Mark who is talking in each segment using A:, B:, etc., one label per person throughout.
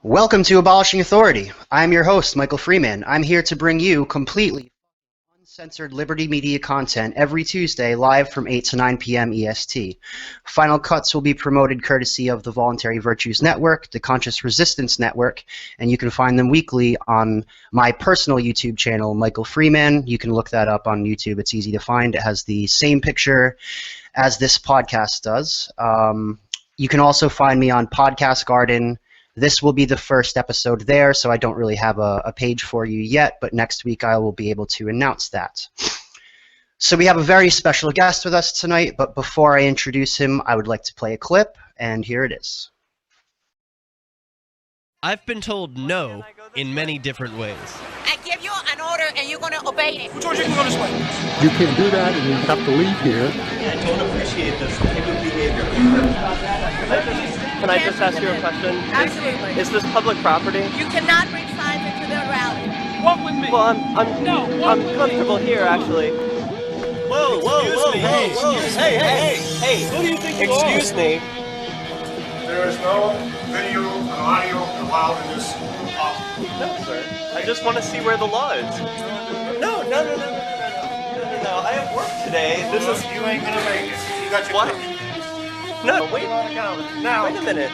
A: Welcome to Abolishing Authority. I'm your host, Michael Freeman. I'm here to bring you completely uncensored Liberty Media content every Tuesday live from 8 to 9 p.m. EST. Final cuts will be promoted courtesy of the Voluntary Virtues Network, the Conscious Resistance Network, and you can find them weekly on my personal YouTube channel, Michael Freeman. You can look that up on YouTube. It's easy to find. It has the same picture as this podcast does. You can also find me on Podcast Garden. This will be the first episode there, so I don't really have a page for you yet, but next week I will be able to announce that. So we have a very special guest with us tonight, but before I introduce him, I would like to play a clip, and here it is.
B: I've been told no in many different ways.
C: I give you an order and you're going to obey it.
D: Who told you can go this way?
E: You can't do that and you have to leave here.
F: I don't appreciate this type of behavior.
G: Can I just ask you a question?
C: Absolutely.
G: Is this public property?
C: You cannot bring signs into the rally.
D: Walk with me.
G: Well, I'm comfortable here, actually.
F: Whoa, hey,
G: Who do you think you are? Excuse me.
H: There is no video and audio allowed in this office.
G: No, sir. I just want to see where the law is. No. I have work today. This is.
H: You ain't gonna make it. You got your
G: What? No, wait.
H: Now,
G: Wait a minute.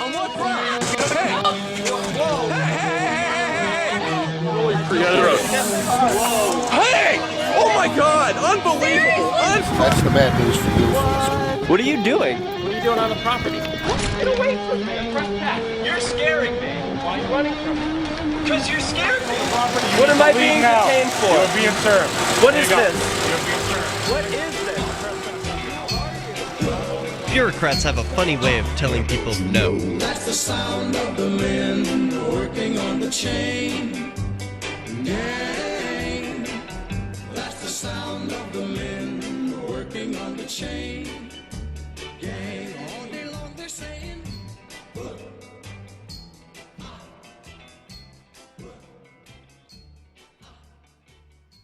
D: On what ground? Hey! Hey! Oh my God! Unbelievable!
E: That's the bad news for you.
G: What are you doing?
D: What are you doing on the property? Get away from me! You're scaring me. Why are you running from me? Because you're scaring me.
G: What am I being detained for?
H: you're being served.
G: What is this?
H: You're being served.
G: What is this?
B: Bureaucrats have a funny way of telling people no.
I: That's the sound of the men working on the chain gang. That's the sound of the men working on the chain gang. All day long they're saying,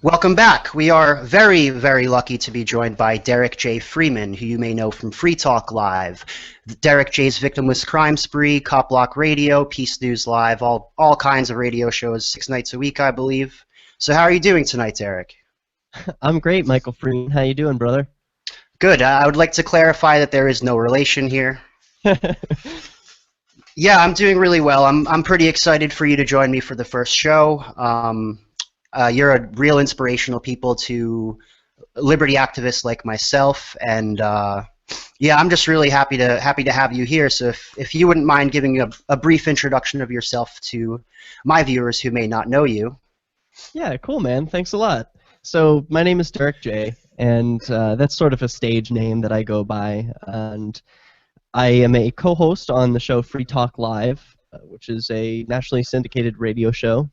A: Welcome back. We are very, very lucky to be joined by Derrick J. Freeman, who you may know from Free Talk Live, Derrick J's Victimless Crime Spree, Cop Block Radio, Peace News Live, all kinds of radio shows, 6 nights a week, I believe. So how are you doing tonight, Derrick?
B: I'm great, Michael Freeman. How you doing, brother?
A: Good. I would like to clarify that there is no relation here. Yeah, I'm doing really well. I'm pretty excited for you to join me for the first show. You're a real inspirational people to liberty activists like myself, and yeah, I'm just really happy to have you here. So if you wouldn't mind giving a brief introduction of yourself to my viewers who may not know you.
B: Yeah, cool, man. Thanks a lot. So my name is Derrick J, and that's sort of a stage name that I go by, and I am a co-host on the show Free Talk Live, which is a nationally syndicated radio show.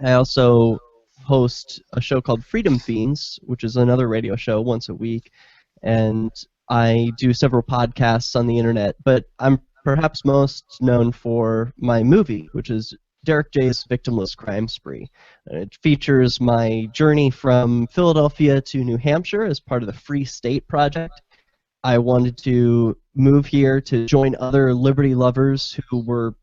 B: I also host a show called Freedom Fiends, which is another radio show once a week, and I do several podcasts on the internet, but I'm perhaps most known for my movie, which is Derrick J's Victimless Crime Spree. It features my journey from Philadelphia to New Hampshire as part of the Free State Project. I wanted to move here to join other liberty lovers who were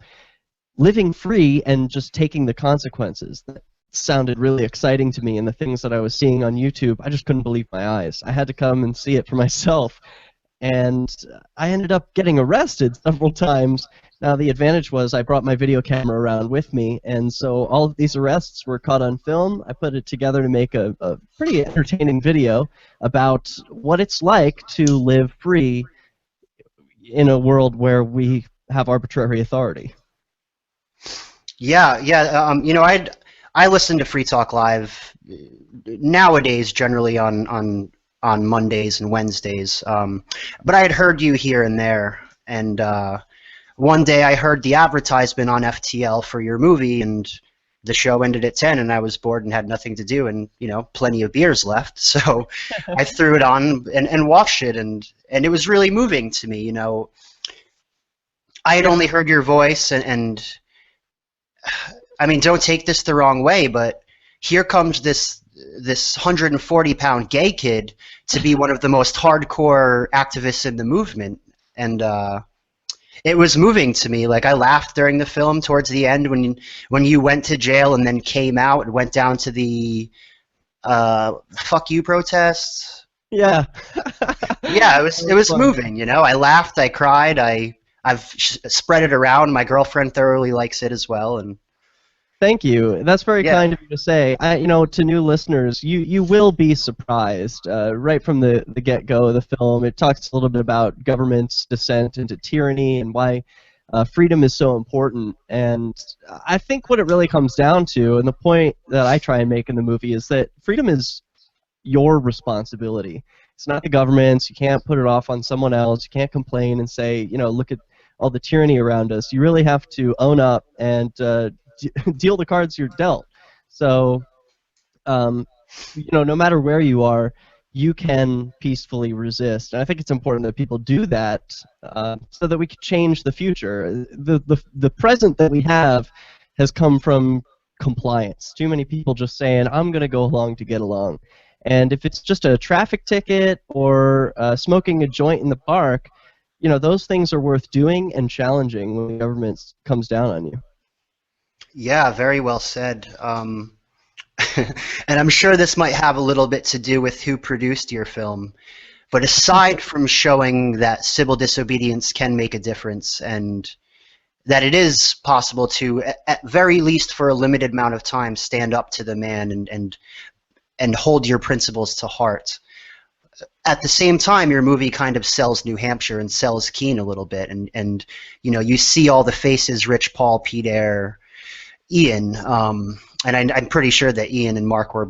B: living free and just taking the consequences. That sounded really exciting to me, and the things that I was seeing on YouTube, I just couldn't believe my eyes. I had to come and see it for myself, and I ended up getting arrested several times. Now, the advantage was I brought my video camera around with me, and so all of these arrests were caught on film. I put it together to make a pretty entertaining video about what it's like to live free in a world where we have arbitrary authority.
A: Yeah. You know, I listen to Free Talk Live nowadays, generally on Mondays and Wednesdays. But I had heard you here and there, and one day I heard the advertisement on FTL for your movie, and the show ended at 10, and I was bored and had nothing to do, and plenty of beers left, so I threw it on and watched it, and it was really moving to me. I had only heard your voice, and I mean, don't take this the wrong way, but here comes this 140-pound gay kid to be one of the most hardcore activists in the movement, and it was moving to me. Like I laughed during the film towards the end when you went to jail and then came out and went down to the fuck you protests.
B: Yeah.
A: Yeah, it was moving. You know, I laughed, I cried, I've spread it around. My girlfriend thoroughly likes it as well, and
B: Thank you. That's very
A: Yeah.
B: kind of you to say. To new listeners, you will be surprised right from the get-go of the film. It talks a little bit about government's descent into tyranny and why freedom is so important. And I think what it really comes down to, and the point that I try and make in the movie, is that freedom is your responsibility. It's not the government's. You can't put it off on someone else. You can't complain and say, look at all the tyranny around us. You really have to own up and deal the cards you're dealt. So, no matter where you are, you can peacefully resist. And I think it's important that people do that so that we can change the future. The present that we have has come from compliance. Too many people just saying, I'm going to go along to get along. And if it's just a traffic ticket or smoking a joint in the park, those things are worth doing and challenging when the government comes down on you.
A: Yeah, very well said. And I'm sure this might have a little bit to do with who produced your film. But aside from showing that civil disobedience can make a difference and that it is possible to, at very least for a limited amount of time, stand up to the man and hold your principles to heart. At the same time, your movie kind of sells New Hampshire and sells Keene a little bit. And you see all the faces, Rich, Paul, Peter, Ian, and I'm pretty sure that Ian and Mark were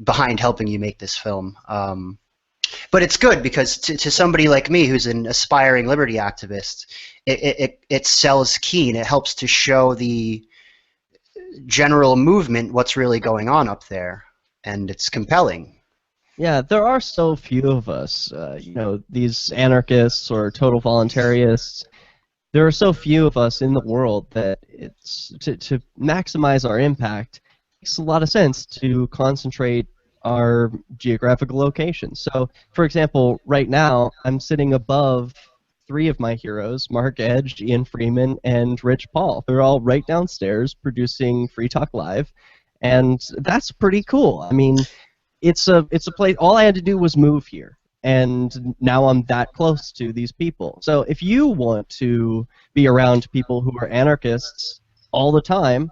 A: behind helping you make this film. But it's good because to somebody like me who's an aspiring liberty activist, it sells Keene. It helps to show the general movement what's really going on up there, and it's compelling.
B: Yeah, there are so few of us, these anarchists or total voluntarists. There are so few of us in the world that it's to maximize our impact. It makes a lot of sense to concentrate our geographical location. So, for example, right now I'm sitting above 3 of my heroes: Mark Edge, Ian Freeman, and Rich Paul. They're all right downstairs producing Free Talk Live, and that's pretty cool. I mean, it's a place. All I had to do was move here. And now I'm that close to these people. So if you want to be around people who are anarchists all the time,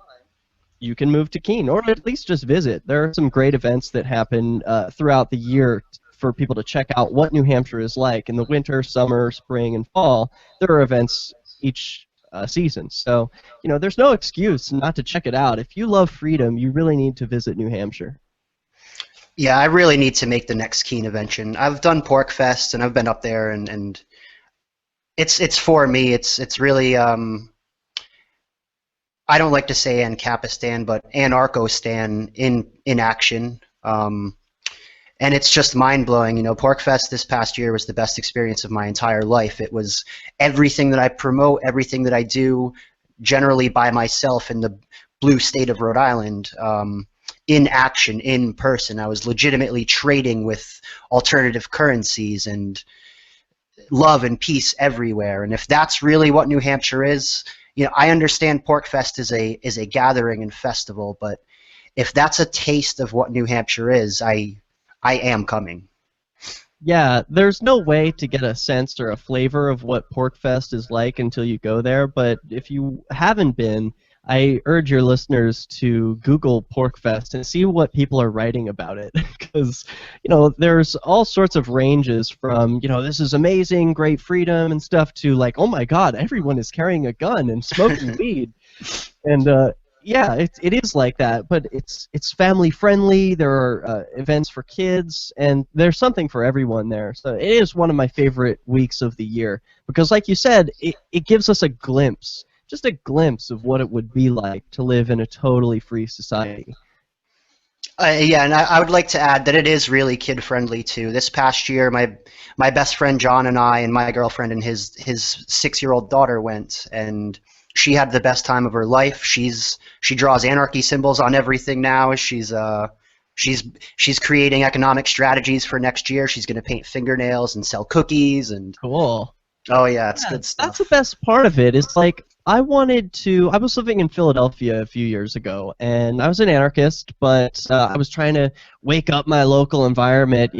B: you can move to Keene, or at least just visit. There are some great events that happen throughout the year for people to check out what New Hampshire is like. In the winter, summer, spring, and fall, there are events each season. So, there's no excuse not to check it out. If you love freedom, you really need to visit New Hampshire.
A: Yeah, I really need to make the next Keene Convention. I've done Pork Fest and I've been up there, and it's for me. It's really I don't like to say Ancapistan, but Anarcho-stan in action. And it's just mind blowing. Pork Fest this past year was the best experience of my entire life. It was everything that I promote, everything that I do, generally by myself in the blue state of Rhode Island. In action, in person. I was legitimately trading with alternative currencies and love and peace everywhere. And if that's really what New Hampshire is, I understand Pork Fest is a gathering and festival, but if that's a taste of what New Hampshire is, I am coming.
B: Yeah, there's no way to get a sense or a flavor of what Pork Fest is like until you go there, but if you haven't been, I urge your listeners to Google Pork Fest and see what people are writing about it, because there's all sorts of ranges from this is amazing, great freedom and stuff, to like, oh my God, everyone is carrying a gun and smoking weed, and yeah, it is like that, but it's family friendly. There are events for kids, and there's something for everyone there. So it is one of my favorite weeks of the year because, like you said, it gives us a glimpse. Just a glimpse of what it would be like to live in a totally free society.
A: Yeah, and I would like to add that it is really kid-friendly, too. This past year, my best friend John and I and my girlfriend and his 6-year-old daughter went, and she had the best time of her life. She draws anarchy symbols on everything now. She's creating economic strategies for next year. She's going to paint fingernails and sell cookies. And
B: cool.
A: Oh yeah, it's
B: Yeah,
A: good
B: that's
A: stuff.
B: the best part of it. It's like I was living in Philadelphia a few years ago, and I was an anarchist, but I was trying to wake up my local environment,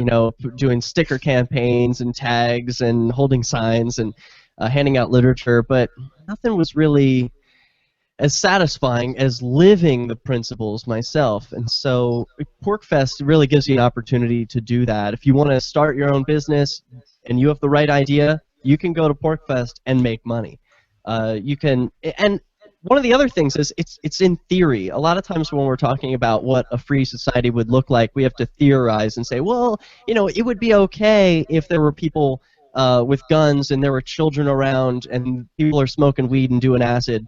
B: doing sticker campaigns and tags and holding signs and handing out literature, but nothing was really as satisfying as living the principles myself. And so PorkFest really gives you an opportunity to do that. If you want to start your own business and you have the right idea, you can go to PorkFest and make money. And one of the other things is it's in theory. A lot of times when we're talking about what a free society would look like, we have to theorize and say, well, it would be okay if there were people with guns and there were children around and people are smoking weed and doing acid.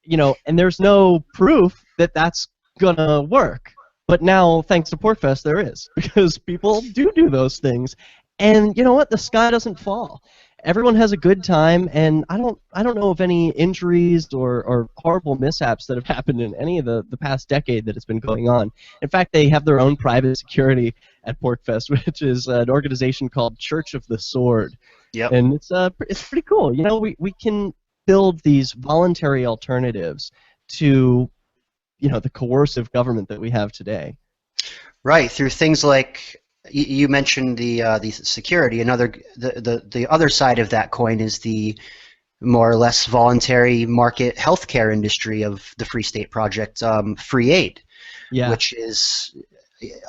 B: And there's no proof that that's gonna work. But now, thanks to Porkfest, there is, because people do those things, and you know what? The sky doesn't fall. Everyone has a good time, and I don't know of any injuries or horrible mishaps that have happened in any of the past decade that it's been going on. In fact, they have their own private security at Porkfest, which is an organization called Church of the Sword.
A: Yep.
B: And it's pretty cool. We can build these voluntary alternatives to the coercive government that we have today.
A: Right, through things like you mentioned the security. The other side of that coin is the more or less voluntary market healthcare industry of the Free State Project, Free Aid, which is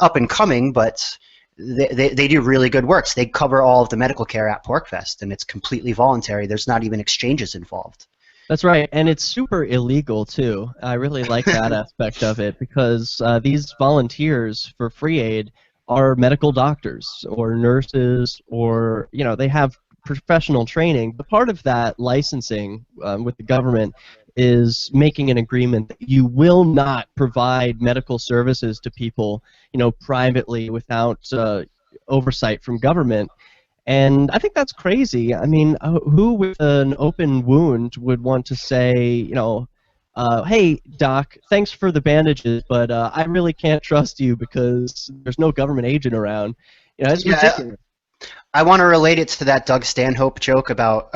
A: up and coming, but they do really good works. They cover all of the medical care at PorkFest, and it's completely voluntary. There's not even exchanges involved.
B: That's right, and it's super illegal too. I really like that aspect of it, because these volunteers for Free Aid are medical doctors or nurses, or they have professional training. But part of that licensing with the government is making an agreement that you will not provide medical services to people, privately without oversight from government. And I think that's crazy. I mean, who with an open wound would want to say, hey, doc, thanks for the bandages, but I really can't trust you because there's no government agent around. It's ridiculous.
A: I want to relate it to that Doug Stanhope joke about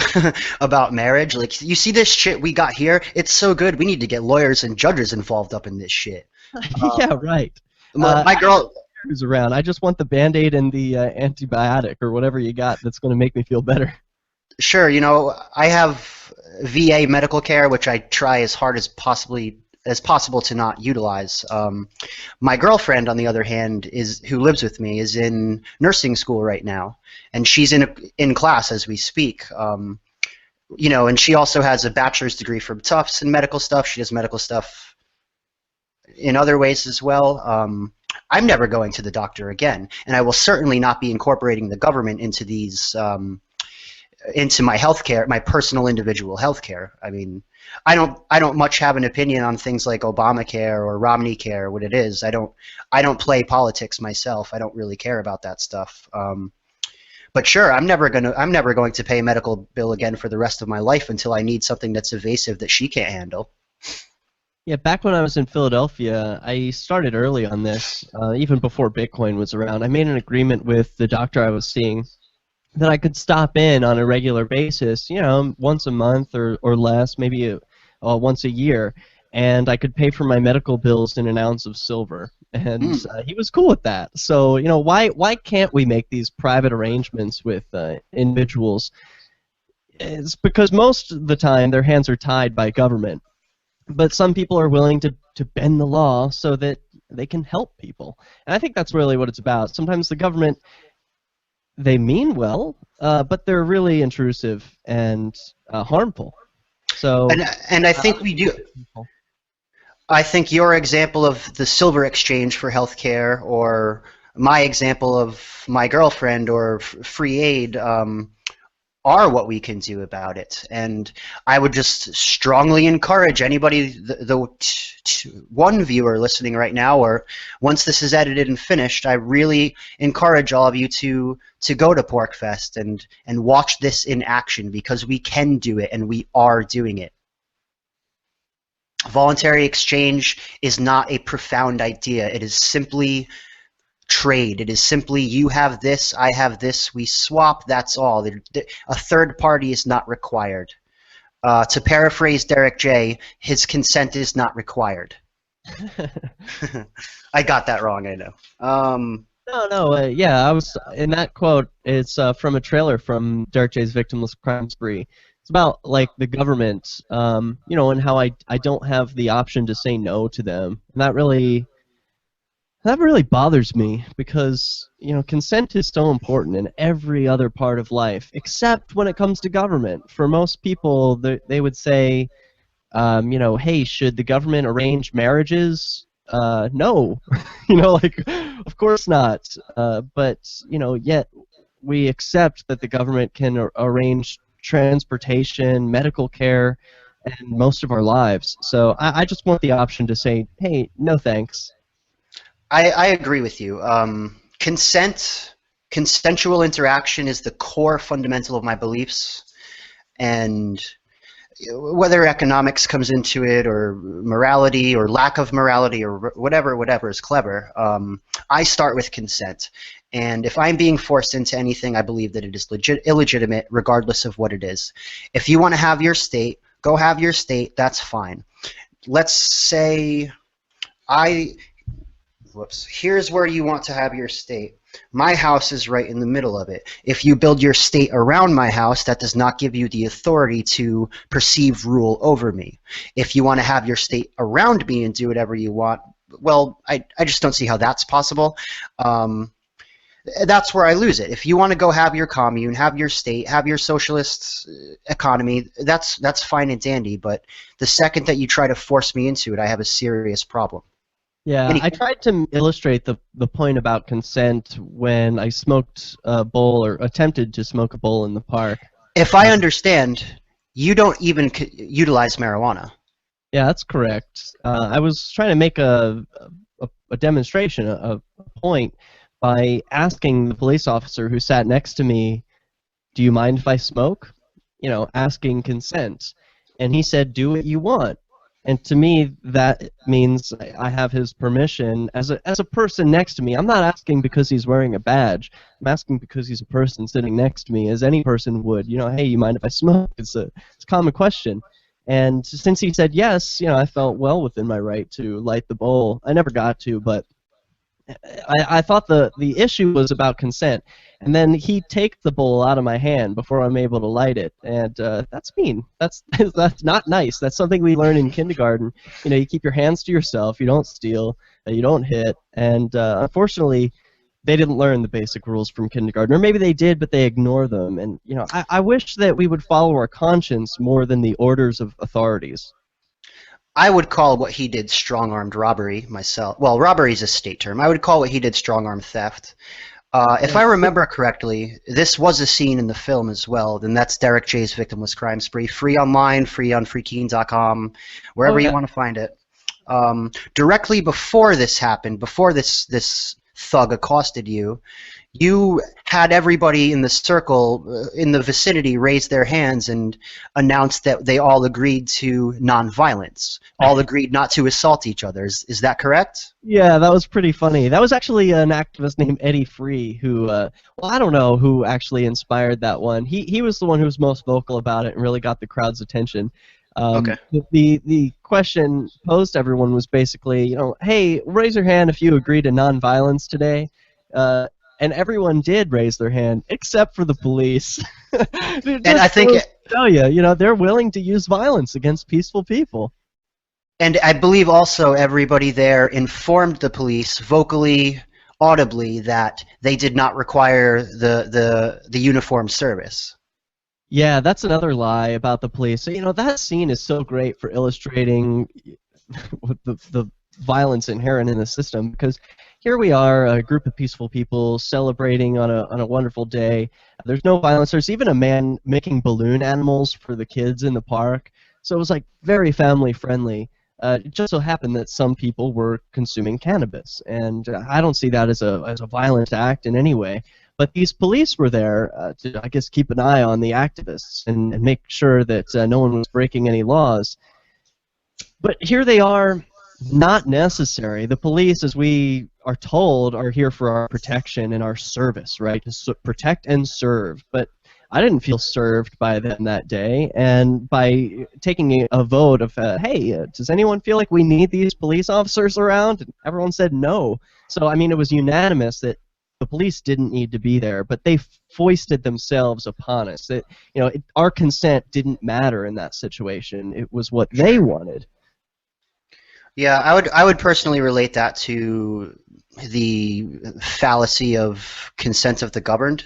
A: about marriage. Like, you see this shit we got here? It's so good. We need to get lawyers and judges involved up in this shit.
B: Yeah, right.
A: My girl
B: who's around. I just want the Band-Aid and the antibiotic or whatever you got that's going to make me feel better.
A: Sure, I have VA medical care, which I try as hard as possible to not utilize. My girlfriend, on the other hand, who lives with me, is in nursing school right now, and she's in class as we speak. And she also has a bachelor's degree from Tufts in medical stuff. She does medical stuff in other ways as well. I'm never going to the doctor again, and I will certainly not be incorporating the government into these into my healthcare, my personal individual healthcare. I mean, I don't much have an opinion on things like Obamacare or Romney Care, what it is. I don't play politics myself. I don't really care about that stuff. But sure, I'm never going to pay a medical bill again for the rest of my life until I need something that's evasive that she can't handle.
B: Yeah, back when I was in Philadelphia, I started early on this, even before Bitcoin was around. I made an agreement with the doctor I was seeing that I could stop in on a regular basis, once a month or less, maybe once a year, and I could pay for my medical bills in an ounce of silver. And he was cool with that. So, why can't we make these private arrangements with individuals? It's because most of the time their hands are tied by government. But some people are willing to bend the law so that they can help people. And I think that's really what it's about. Sometimes the government, they mean well, but they're really intrusive and harmful. So,
A: and I think we do. I think your example of the silver exchange for healthcare, or my example of my girlfriend or Free Aid, are what we can do about it. And I would just strongly encourage anybody, the one viewer listening right now, or once this is edited and finished, I really encourage all of you to go to PorkFest and watch this in action, because we can do it and we are doing it. Voluntary exchange is not a profound idea. It is simply trade. It is simply you have this, I have this, we swap, that's all. A third party is not required. To paraphrase Derrick J., his consent is not required. I got that wrong, I know.
B: Yeah, I was in that quote. It's from a trailer from Derrick J's Victimless Crime Spree. It's about like the government, and how I don't have the option to say no to them. And that really bothers me because consent is so important in every other part of life, except when it comes to government. For most people, they would say, hey, should the government arrange marriages? No, of course not. But yet we accept that the government can arrange transportation, medical care, and most of our lives. So I just want the option to say, hey, no thanks.
A: I agree with you. Consensual interaction is the core fundamental of my beliefs, and whether economics comes into it, or morality, or lack of morality, or whatever is clever, I start with consent. And if I'm being forced into anything, I believe that it is illegitimate, regardless of what it is. If you want to have your state, go have your state. That's fine. Let's say here's where you want to have your state. My house is right in the middle of it. If you build your state around my house, that does not give you the authority to perceive rule over me. If you want to have your state around me and do whatever you want, well, I just don't see how that's possible. That's where I lose it. If you want to go have your commune, have your state, have your socialist economy, that's fine and dandy, but the second that you try to force me into it, I have a serious problem.
B: Yeah, I tried to illustrate the point about consent when I smoked a bowl, or attempted to smoke a bowl in the park.
A: If I understand, you don't even utilize marijuana.
B: Yeah, that's correct. I was trying to make a demonstration, a point, by asking the police officer who sat next to me, do you mind if I smoke? Asking consent. And he said, do what you want. And to me, that means I have his permission as a person next to me. I'm not asking because he's wearing a badge. I'm asking because he's a person sitting next to me, as any person would. Hey, you mind if I smoke? It's a common question. And since he said yes, I felt well within my right to light the bowl. I never got to, but I thought the issue was about consent. And then he'd take the bowl out of my hand before I'm able to light it, and that's mean. That's not nice. That's something we learn in kindergarten. You keep your hands to yourself. You don't steal. You don't hit. And unfortunately, they didn't learn the basic rules from kindergarten, or maybe they did, but they ignore them. And I wish that we would follow our conscience more than the orders of authorities.
A: I would call what he did strong-armed robbery myself. Well, robbery is a state term. I would call what he did strong-arm theft. If I remember correctly, this was a scene in the film as well, and that's Derrick J's Victimless Crime Spree. Free online, free on freekeen.com, wherever you want to find it. Directly before this happened, before this thug accosted you, you had everybody in the circle, in the vicinity, raise their hands and announce that they all agreed to nonviolence, all agreed not to assault each other. Is that correct?
B: Yeah, that was pretty funny. That was actually an activist named Eddie Free who, I don't know who actually inspired that one. He was the one who was most vocal about it and really got the crowd's attention.
A: Okay.
B: The question posed to everyone was basically, hey, raise your hand if you agree to nonviolence today. And everyone did raise their hand, except for the police.
A: And I think
B: tell you, they're willing to use violence against peaceful people.
A: And I believe also everybody there informed the police vocally, audibly, that they did not require the uniformed service.
B: Yeah, that's another lie about the police. So, that scene is so great for illustrating the violence inherent in the system, because here we are, a group of peaceful people celebrating on a wonderful day. There's no violence. There's even a man making balloon animals for the kids in the park. So it was like very family friendly. It just so happened that some people were consuming cannabis, and I don't see that as a violent act in any way. But these police were there to, I guess, keep an eye on the activists and make sure that no one was breaking any laws. But here they are, not necessary. The police, as we are told, are here for our protection and our service, right? To protect and serve. But I didn't feel served by them that day, and by taking a vote of, hey, does anyone feel like we need these police officers around? And everyone said no. So, I mean, it was unanimous that the police didn't need to be there, but they foisted themselves upon us. That, our consent didn't matter in that situation. It was what they wanted.
A: Yeah, I would personally relate that to the fallacy of consent of the governed.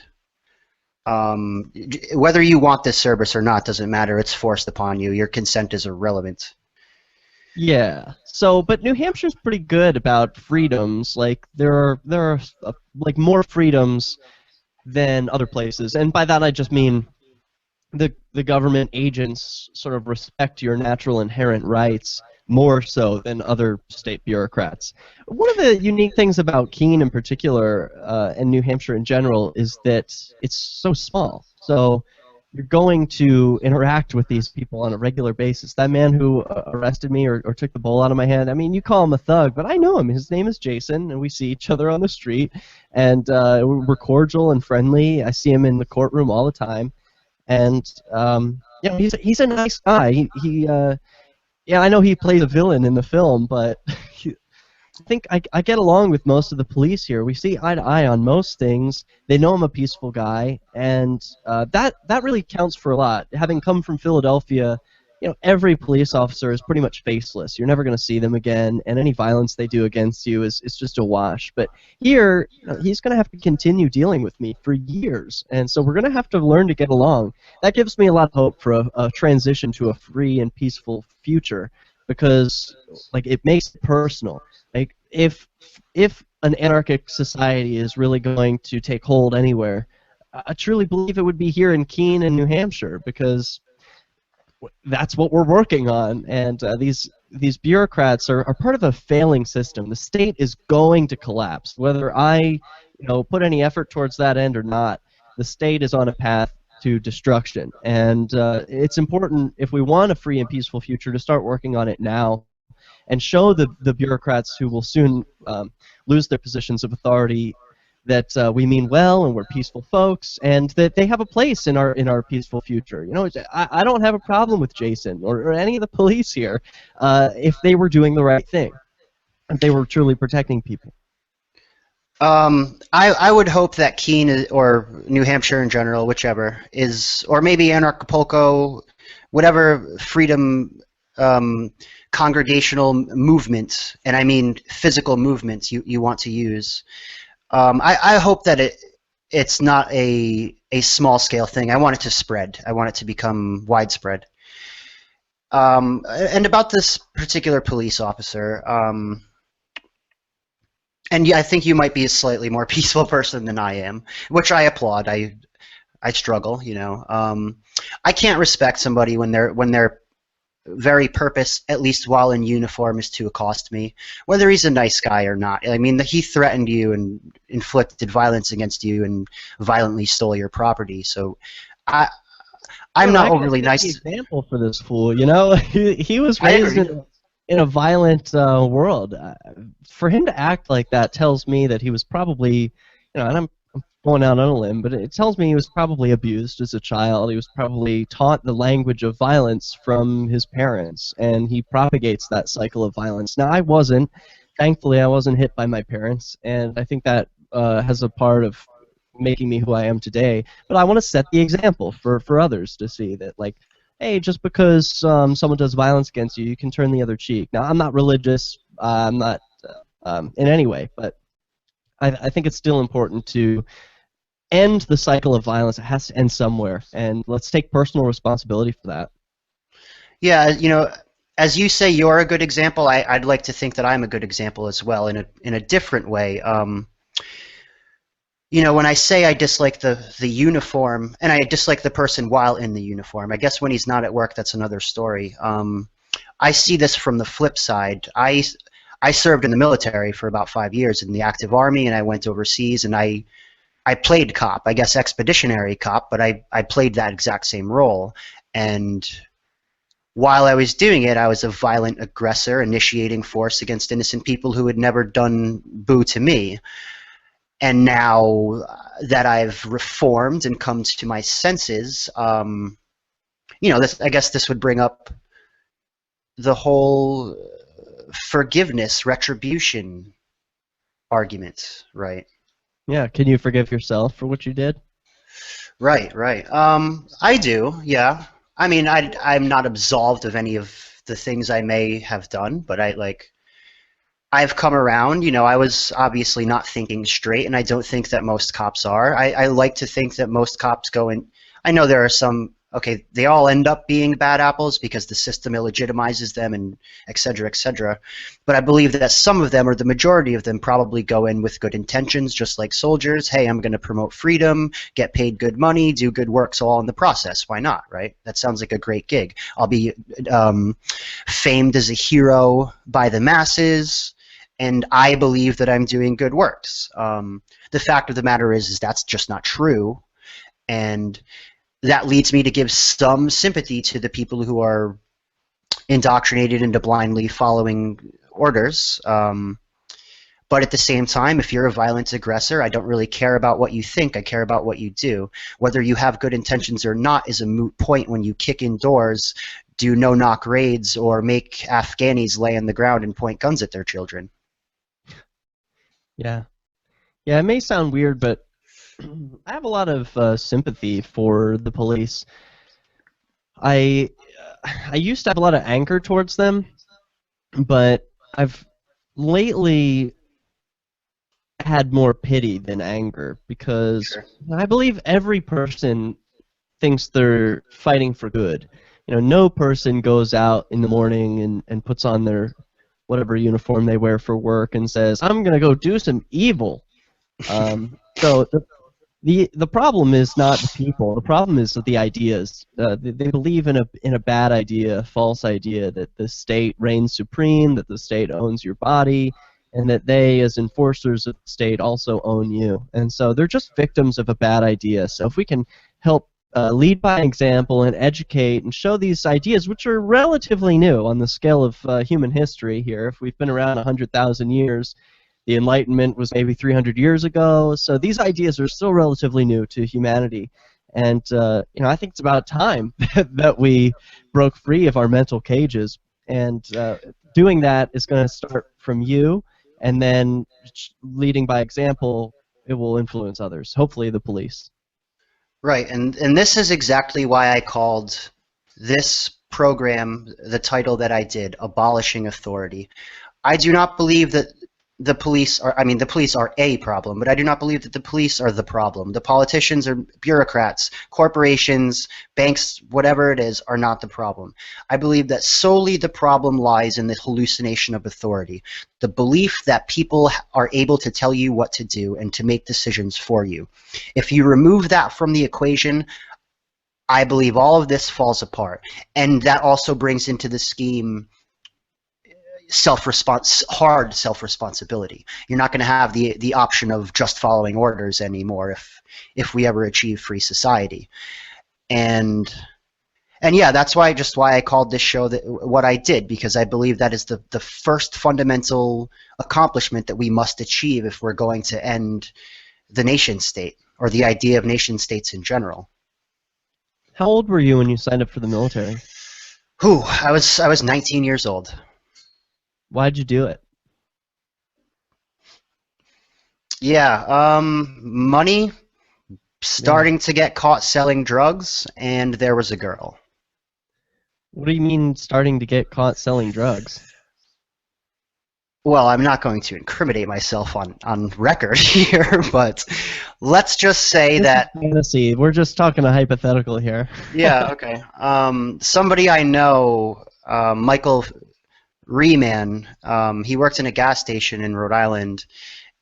A: Whether you want this service or not doesn't matter. It's forced upon you. Your consent is irrelevant.
B: Yeah. So, but New Hampshire's pretty good about freedoms. Like there are like more freedoms than other places, and by that I just mean the government agents sort of respect your natural inherent rights more so than other state bureaucrats. One of the unique things about Keene in particular, and New Hampshire in general, is that it's so small. So you're going to interact with these people on a regular basis. That man who arrested me or took the bowl out of my hand, I mean, you call him a thug, but I know him. His name is Jason, and we see each other on the street, and we're cordial and friendly. I see him in the courtroom all the time, and he's a nice guy. Yeah, I know he plays a villain in the film, but I think I get along with most of the police here. We see eye to eye on most things. They know I'm a peaceful guy, and that really counts for a lot. Having come from Philadelphia, every police officer is pretty much faceless. You're never going to see them again, and any violence they do against you is just a wash. But here, he's going to have to continue dealing with me for years, and so we're going to have to learn to get along. That gives me a lot of hope for a transition to a free and peaceful future, because it makes it personal. Like if an anarchic society is really going to take hold anywhere, I truly believe it would be here in Keene and New Hampshire, because that's what we're working on, and these bureaucrats are part of a failing system. The state is going to collapse, whether I put any effort towards that end or not. The state is on a path to destruction, and it's important, if we want a free and peaceful future, to start working on it now, and show the bureaucrats who will soon lose their positions of authority that we mean well, and we're peaceful folks, and that they have a place in our peaceful future. I don't have a problem with Jason or any of the police here if they were doing the right thing, if they were truly protecting people.
A: I would hope that Keene or New Hampshire in general, whichever, or maybe Anarchapulco, whatever freedom congregational movement, and I mean physical movements you want to use. I hope that it's not a small-scale thing. I want it to spread. I want it to become widespread. And about this particular police officer, and I think you might be a slightly more peaceful person than I am, which I applaud. I struggle, I can't respect somebody when their very purpose, at least while in uniform, is to accost me, whether he's a nice guy or not. I mean, he threatened you and inflicted violence against you and violently stole your property. So I'm not overly nice.
B: Example for this fool, he was raised in a violent world. For him to act like that tells me that he was probably, and I'm going out on a limb, but it tells me he was probably abused as a child. He was probably taught the language of violence from his parents, and he propagates that cycle of violence. Now, I wasn't. Thankfully, I wasn't hit by my parents, and I think that has a part of making me who I am today. But I want to set the example for others to see that, hey, just because someone does violence against you, you can turn the other cheek. Now, I'm not religious. I'm not in any way, but I think it's still important to end the cycle of violence. It has to end somewhere, and let's take personal responsibility for that.
A: Yeah, as you say, you're a good example. I'd like to think that I'm a good example as well, in a different way. When I say I dislike the uniform, and I dislike the person while in the uniform, I guess when he's not at work, that's another story. I see this from the flip side. I served in the military for about 5 years in the active army, and I went overseas, and I played cop, I guess expeditionary cop, but I played that exact same role. And while I was doing it, I was a violent aggressor, initiating force against innocent people who had never done boo to me. And now that I've reformed and come to my senses, I guess this would bring up the whole forgiveness, retribution argument, right?
B: Yeah, can you forgive yourself for what you did?
A: Right. I do, yeah. I mean, I'm not absolved of any of the things I may have done, but I've come around. I was obviously not thinking straight, and I don't think that most cops are. I like to think that most cops go in. I know there are some, okay, they all end up being bad apples because the system illegitimizes them and et cetera, but I believe that some of them, or the majority of them, probably go in with good intentions, just like soldiers. Hey, I'm going to promote freedom, get paid good money, do good work, so all in the process. Why not, right? That sounds like a great gig. I'll be famed as a hero by the masses, and I believe that I'm doing good works. The fact of the matter is that's just not true, and that leads me to give some sympathy to the people who are indoctrinated into blindly following orders. But at the same time, if you're a violent aggressor, I don't really care about what you think. I care about what you do. Whether you have good intentions or not is a moot point when you kick in doors, do no-knock raids, or make Afghanis lay on the ground and point guns at their children.
B: Yeah. Yeah, it may sound weird, but I have a lot of sympathy for the police. I used to have a lot of anger towards them, but I've lately had more pity than anger because
A: Sure.
B: I believe every person thinks they're fighting for good. No person goes out in the morning and puts on their whatever uniform they wear for work and says, "I'm going to go do some evil." So the problem is not the people. The problem is the ideas. They believe in a bad idea, a false idea that the state reigns supreme, that the state owns your body, and that they, as enforcers of the state, also own you. And so they're just victims of a bad idea. So if we can help lead by example and educate and show these ideas, which are relatively new on the scale of human history here, if we've been around 100,000 years, the Enlightenment was maybe 300 years ago, so these ideas are still relatively new to humanity. And I think it's about time that we broke free of our mental cages. And doing that is going to start from you, and then leading by example, it will influence others, hopefully the police.
A: Right, and this is exactly why I called this program the title that I did, Abolishing Authority. I do not believe that the police are, the police are a problem, but I do not believe that the police are the problem. The politicians or bureaucrats, corporations, banks, whatever it is, are not the problem. I believe that solely the problem lies in the hallucination of authority, the belief that people are able to tell you what to do and to make decisions for you. If you remove that from the equation, I believe all of this falls apart. And that also brings into the scheme hard self-responsibility. You're not going to have the option of just following orders anymore if we ever achieve free society. And yeah, that's why I called this show what I did, because I believe that is the first fundamental accomplishment that we must achieve if we're going to end the nation state, or the idea of nation states in general.
B: How old were you when you signed up for the military?
A: I was 19 years old.
B: Why'd you do it?
A: Yeah, money, starting to get caught selling drugs, and there was a girl.
B: What do you mean starting to get caught selling drugs?
A: Well, I'm not going to incriminate myself on record here, but let's just say that...
B: Fantasy. We're just talking a hypothetical here.
A: Yeah, okay. Somebody I know, Michael Reman, he worked in a gas station in Rhode Island,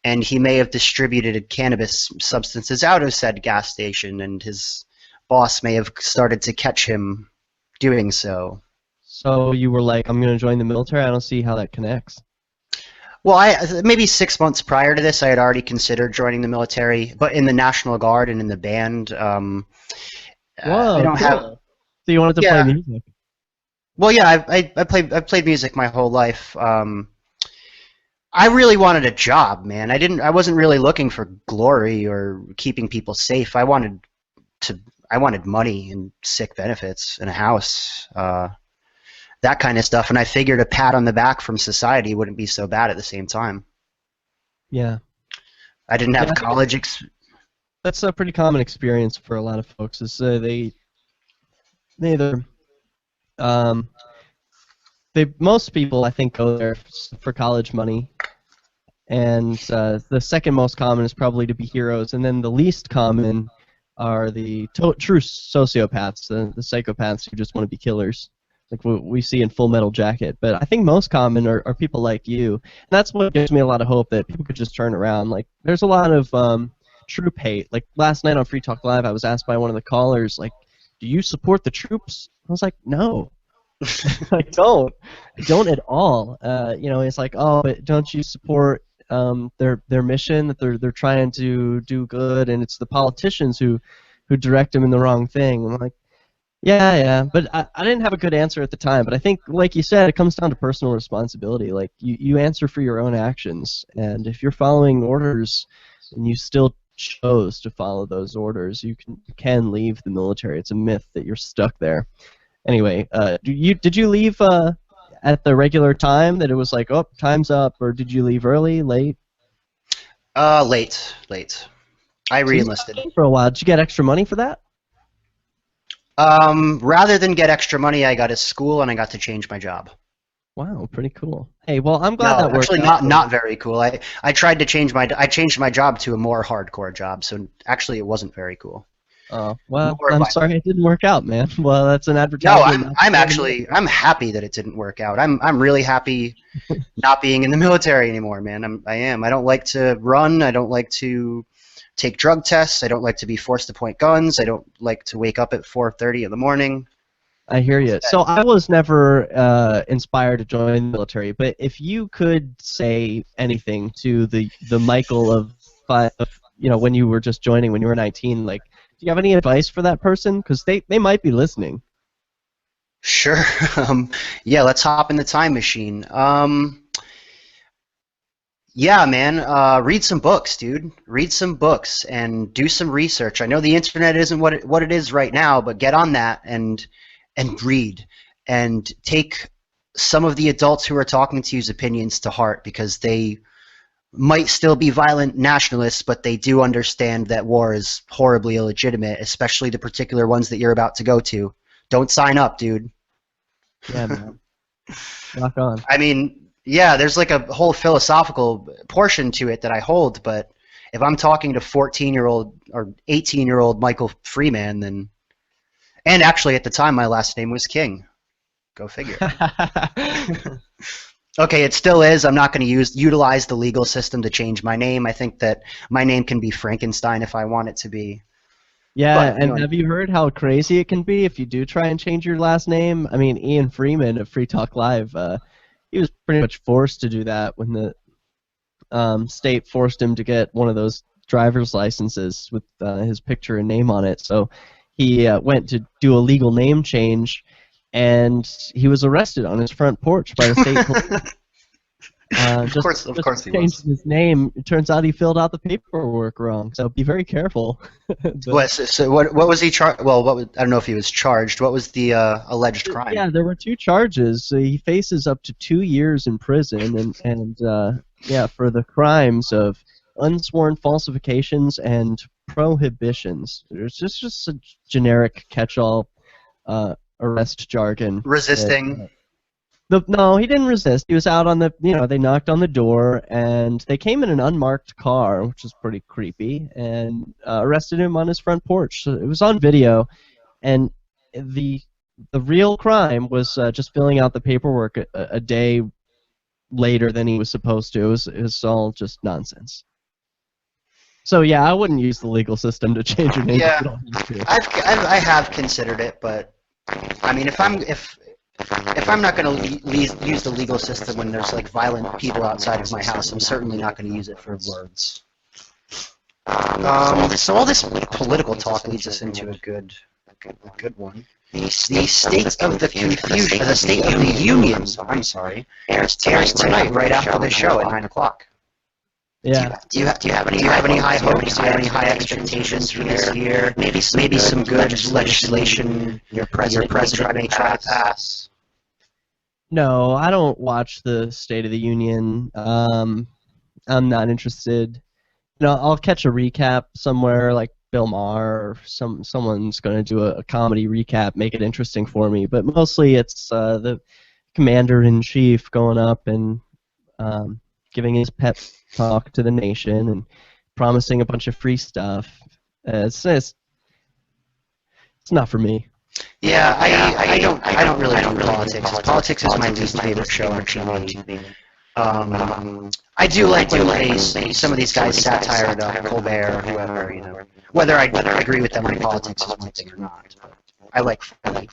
A: and he may have distributed cannabis substances out of said gas station, and his boss may have started to catch him doing so.
B: So you were like, I'm going to join the military? I don't see how that connects.
A: Well, maybe 6 months prior to this, I had already considered joining the military, but in the National Guard and in the band.
B: Whoa,
A: I don't
B: cool.
A: have...
B: So you wanted to play music?
A: Well, yeah, I've played music my whole life. I really wanted a job, man. I wasn't really looking for glory or keeping people safe. I wanted money and sick benefits and a house, that kind of stuff. And I figured a pat on the back from society wouldn't be so bad at the same time.
B: Yeah.
A: I didn't have
B: Yeah,
A: college.
B: That's a pretty common experience for a lot of folks. Is they either most people I think go there for college money, and the second most common is probably to be heroes, and then the least common are the true sociopaths, the psychopaths who just want to be killers, like what we see in Full Metal Jacket. But I think most common are people like you, and that's what gives me a lot of hope that people could just turn around. Like, there's a lot of troop hate. Like, last night on Free Talk Live, I was asked by one of the callers, like, do you support the troops? I was like, no. I don't at all. It's like, oh, but don't you support their mission, that they're trying to do good, and it's the politicians who direct them in the wrong thing. I'm like, yeah, but I didn't have a good answer at the time. But I think, like you said, it comes down to personal responsibility. Like, you answer for your own actions, and if you're following orders and you still chose to follow those orders, you can leave the military. It's a myth that you're stuck there. Anyway, did you leave at the regular time, that it was like, oh, time's up, or did you leave early, late?
A: Late. I re-enlisted.
B: For a while. Did you get extra money for that?
A: Rather than get extra money, I got a school and I got to change my job.
B: Wow, pretty cool. Hey, well, I'm glad that worked.
A: Actually, not very cool. I tried to change I changed my job to a more hardcore job, so actually it wasn't very cool.
B: Oh, well, I'm sorry it didn't work out, man. Well, that's an advertisement.
A: No, I'm happy that it didn't work out. I'm really happy not being in the military anymore, man. I am. I don't like to run. I don't like to take drug tests. I don't like to be forced to point guns. I don't like to wake up at 4:30 in the morning.
B: I hear you. So I was never inspired to join the military, but if you could say anything to the Michael of when you were just joining, when you were 19, like, do you have any advice for that person? Because they might be listening.
A: Sure. Yeah, let's hop in the time machine. Yeah, man. Read some books, dude. Read some books and do some research. I know the internet isn't what it is right now, but get on that and read and take some of the adults who are talking to you's opinions to heart, because they might still be violent nationalists, but they do understand that war is horribly illegitimate, especially the particular ones that you're about to go to. Don't sign up, dude.
B: Yeah, man. Rock on.
A: I mean, yeah, there's like a whole philosophical portion to it that I hold, but if I'm talking to 14-year-old or 18-year-old Michael Freeman, then... And actually, at the time, my last name was King. Go figure. Okay, it still is. I'm not going to utilize the legal system to change my name. I think that my name can be Frankenstein if I want it to be.
B: Yeah, but, have you heard how crazy it can be if you do try and change your last name? I mean, Ian Freeman of Free Talk Live, he was pretty much forced to do that when the state forced him to get one of those driver's licenses with his picture and name on it. So he went to do a legal name change, and he was arrested on his front porch by the state police.
A: Of course he was.
B: His name. It turns out he filled out the paperwork wrong, so be very careful.
A: What was he charged? Well, I don't know if he was charged. What was the alleged crime?
B: Yeah, there were 2 charges. He faces up to 2 years in prison, and for the crimes of unsworn falsifications and prohibitions. It's just a generic catch-all arrest jargon.
A: Resisting.
B: No, he didn't resist. He was out on the, they knocked on the door, and they came in an unmarked car, which was pretty creepy, and arrested him on his front porch. So it was on video, and the real crime was just filling out the paperwork a day later than he was supposed to. It was all just nonsense. So yeah, I wouldn't use the legal system to change your name.
A: Yeah, I have considered it, but I mean, if I'm not going to use the legal system when there's like violent people outside of my house, I'm certainly not going to use it for words. So all this political talk leads us into a good good one. The State of the Confusion, the State of the Union, I'm sorry, airs tonight right after the show at 9 o'clock.
B: Yeah.
A: Do you have any high hopes? Do you have any high expectations for this year? Maybe some good legislation your president may try to pass.
B: No, I don't watch the State of the Union. I'm not interested. You know, I'll catch a recap somewhere like Bill Maher or someone's going to do a comedy recap, make it interesting for me. But mostly it's the commander-in-chief going up and giving his pep talk to the nation and promising a bunch of free stuff. It's not for me.
A: Yeah, I don't really do politics. Politics is my least favorite show on TV. I do like when some of these guys satire Colbert or whoever, you know. Whether I agree with them on politics is one thing or not. But I like funny.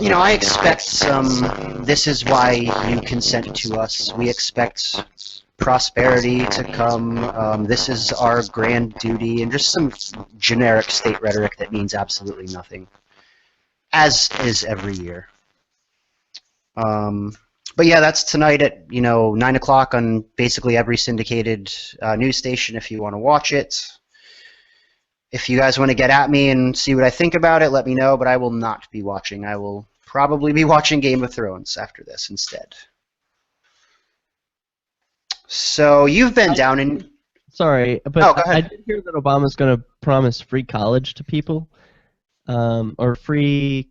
A: You know, I expect some. This is why you consent to us. We expect prosperity to come. This is our grand duty, and just some generic state rhetoric that means absolutely nothing, as is every year. But yeah, that's tonight at 9 o'clock on basically every syndicated news station if you want to watch it. If you guys want to get at me and see what I think about it, let me know, but I will not be watching. I will probably be watching Game of Thrones after this instead. So you've been down in...
B: Sorry, but
A: go ahead.
B: I did hear that Obama's going to promise free college to people. Or free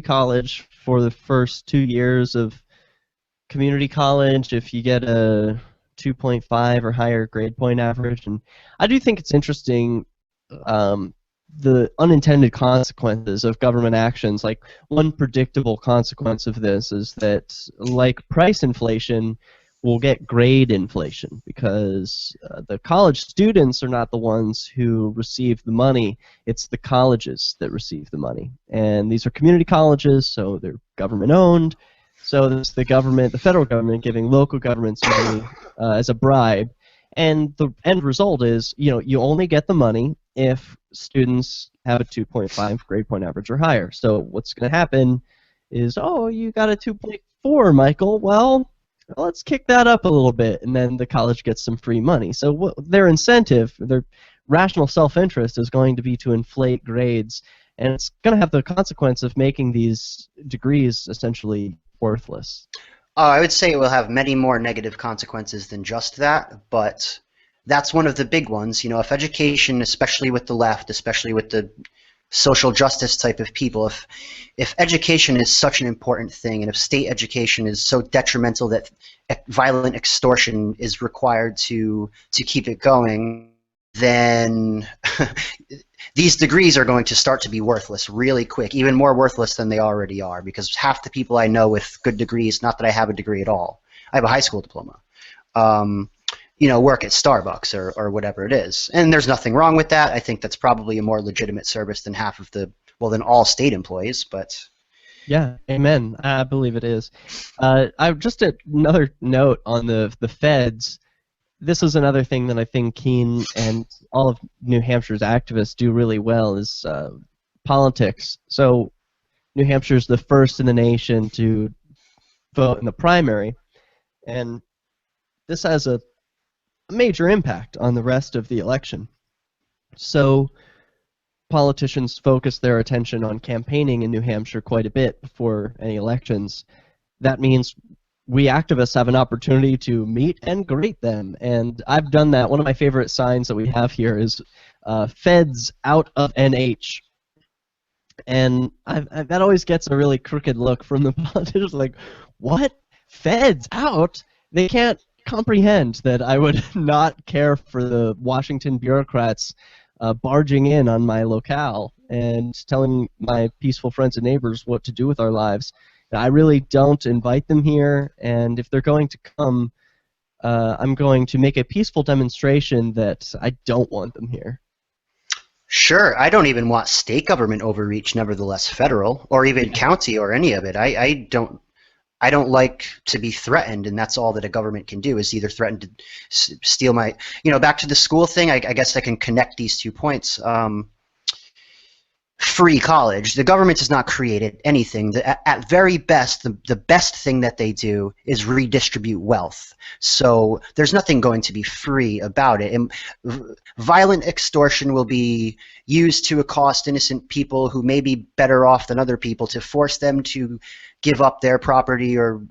B: college for the first 2 years of community college if you get a 2.5 or higher grade point average. And I do think it's interesting the unintended consequences of government actions. Like, one predictable consequence of this is that, like price inflation, we'll get grade inflation because the college students are not the ones who receive the money. It's the colleges that receive the money. And these are community colleges, so they're government-owned. So it's the government, the federal government, giving local governments money as a bribe. And the end result is, you only get the money if students have a 2.5 grade point average or higher. So what's going to happen is, oh, you got a 2.4, Michael. Well, let's kick that up a little bit, and then the college gets some free money. So their incentive, their rational self-interest is going to be to inflate grades, and it's going to have the consequence of making these degrees essentially worthless.
A: I would say it will have many more negative consequences than just that, but that's one of the big ones. If education, especially with the left, especially with the social justice type of people, if education is such an important thing, and if state education is so detrimental that violent extortion is required to keep it going, then these degrees are going to start to be worthless really quick, even more worthless than they already are, because half the people I know with good degrees, not that I have a degree at all, I have a high school diploma, work at Starbucks or whatever it is. And there's nothing wrong with that. I think that's probably a more legitimate service than than all state employees, but...
B: Yeah, amen. I believe it is. Just another note on the feds. This is another thing that I think Keene and all of New Hampshire's activists do really well is politics. So New Hampshire's the first in the nation to vote in the primary, and this has a major impact on the rest of the election. So politicians focus their attention on campaigning in New Hampshire quite a bit before any elections. That means we activists have an opportunity to meet and greet them, and I've done that. One of my favorite signs that we have here is Feds out of NH. And that always gets a really crooked look from the politicians, like, what? Feds out? They can't comprehend that I would not care for the Washington bureaucrats barging in on my locale and telling my peaceful friends and neighbors what to do with our lives. I really don't invite them here, and if they're going to come, I'm going to make a peaceful demonstration that I don't want them here.
A: Sure, I don't even want state government overreach, nevertheless federal, or even county or any of it. I don't like to be threatened, and that's all that a government can do, is either threaten to steal my, back to the school thing, I guess I can connect these 2 points. free college. The government has not created anything. At very best, the best thing that they do is redistribute wealth. So there's nothing going to be free about it. And violent extortion will be used to accost innocent people who may be better off than other people, to force them to give up their property or